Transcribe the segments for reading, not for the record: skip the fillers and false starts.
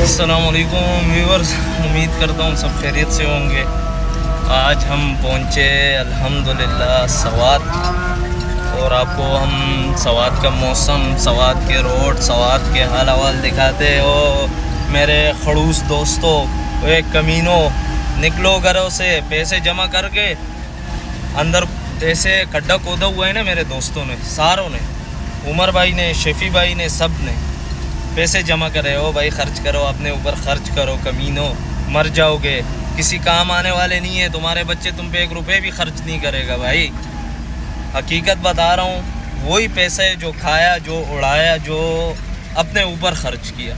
अस्सलाम वालेकुम व्यूअर्स, उम्मीद करता हूँ सब खैरियत से होंगे। आज हम पहुँचे अल्हम्दुलिल्लाह सवात, और आपको हम सवात का मौसम, सवात के रोड, सवात के हाल अहवाल दिखाते हो। मेरे खड़ूस दोस्तों, वे कमीनों, निकलो घरों से पैसे जमा करके। अंदर ऐसे खड्डा खोदा हुआ है ना मेरे दोस्तों ने, सारों ने, उमर भाई ने, शफी भाई ने, सब ने पैसे जमा करे हो। भाई खर्च करो, अपने ऊपर खर्च करो कमीनों, मर जाओगे, किसी काम आने वाले नहीं है। तुम्हारे बच्चे तुम पे 1 रुपये भी खर्च नहीं करेगा भाई, हकीकत बता रहा हूँ। वही पैसे जो खाया, जो उड़ाया, जो अपने ऊपर खर्च किया,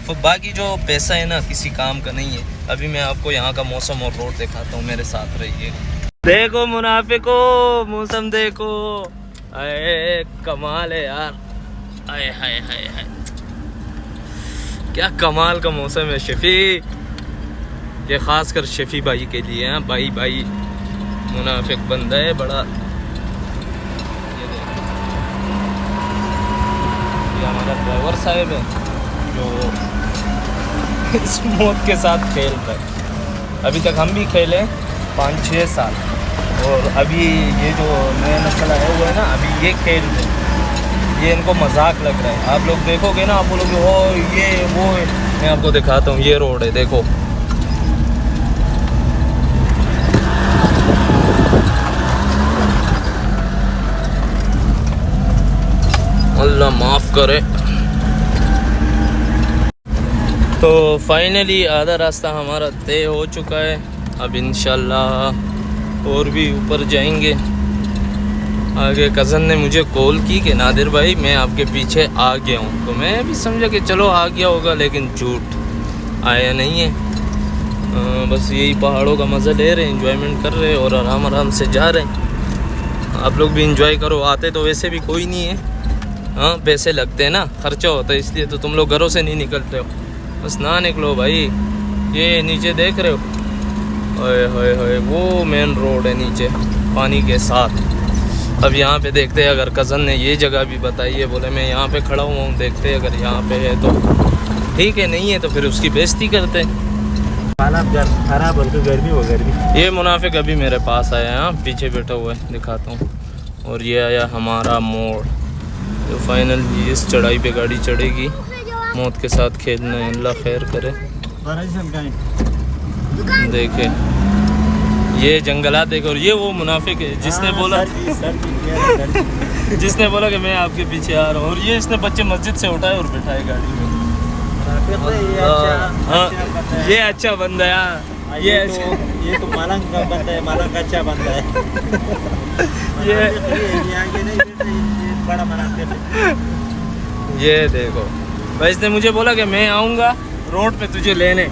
तो बाकी जो पैसा है ना किसी काम का नहीं है। अभी मैं आपको यहाँ का मौसम और रोड दिखाता हूँ, मेरे साथ रहिएगा। देखो मुनाफिको, मौसम देखो, अरे कमाल है यार, आए हाय हाय हाय, क्या कमाल का मौसम है। शफी, ये ख़ास कर शफी भाई के लिए है। भाई मुनाफिक बंदा है बड़ा। ये हमारा ड्राइवर साहब है जो इस मौत के साथ खेल रहा है। अभी तक हम भी खेले 5-6 साल, और अभी ये जो नया नस्ल आया हुआ है ना, अभी ये खेल रहे हैं। ये इनको मजाक लग रहा है। आप लोग देखोगे ना, आप बोलोगे हो ये वो है। मैं आपको दिखाता हूँ, ये रोड है, देखो। अल्लाह माफ़ करे। तो फाइनली आधा रास्ता हमारा तय हो चुका है। अब इंशाल्लाह और भी ऊपर जाएंगे। आगे कज़न ने मुझे कॉल की कि नादिर भाई मैं आपके पीछे आ गया हूँ, तो मैं भी समझा कि चलो आ गया होगा, लेकिन झूठ, आया नहीं है। बस यही पहाड़ों का मज़ा ले रहे हैं, एंजॉयमेंट कर रहे हैं और आराम आराम से जा रहे हैं। आप लोग भी एंजॉय करो। आते तो वैसे भी कोई नहीं है, हाँ पैसे लगते हैं ना, ख़र्चा होता है, इसलिए तो तुम लोग घरों से नहीं निकलते हो। बस ना निकलो भाई। ये नीचे देख रहे हो, ओए होए होए, वो मेन रोड है नीचे पानी के साथ। अब यहाँ पे देखते हैं, अगर कज़न ने ये जगह भी बताई है, बोले मैं यहाँ पे खड़ा हुआ हूँ, देखते हैं अगर यहाँ पे है तो ठीक है, नहीं है तो फिर उसकी बेइज्जती करते हैं। खराब बोलते गर्मी हो गर्मी। ये मुनाफिक अभी मेरे पास आया है, पीछे बैठा हुआ है, दिखाता हूँ। और ये आया हमारा मोड़। तो फाइनल इस चढ़ाई पे गाड़ी चढ़ेगी। मौत के साथ खेलना है, अल्लाह खैर करे। देखे ये जंगलात देखो। और ये वो मुनाफिक है जिसने बोला जिसने बोला कि मैं आपके पीछे आ रहा हूँ। और ये इसने बच्चे मस्जिद से उठाए और बिठाए गाड़ी में। हाँ, ये अच्छा बंदा है। ये तो मलंग का बंदा है, मलंग अच्छा बंदा है। ये बड़ा मुनाफिक है। ये देखो भाई, इसने मुझे बोला कि मैं आऊँगा रोड पे तुझे लेने,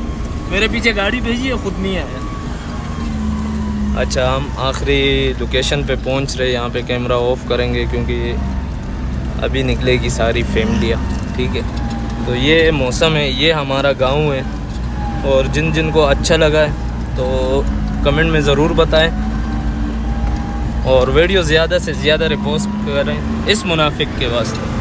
मेरे पीछे गाड़ी भेजी है, खुद नहीं आया। अच्छा, हम आखिरी लोकेशन पे पहुंच रहे। यहाँ पे कैमरा ऑफ करेंगे क्योंकि अभी निकलेगी सारी फैमिलियाँ, ठीक है। तो ये मौसम है, ये हमारा गांव है। और जिन जिन को अच्छा लगा है तो कमेंट में ज़रूर बताएं, और वीडियो ज़्यादा से ज़्यादा रिपोस्ट करें इस मुनाफिक के वास्ते।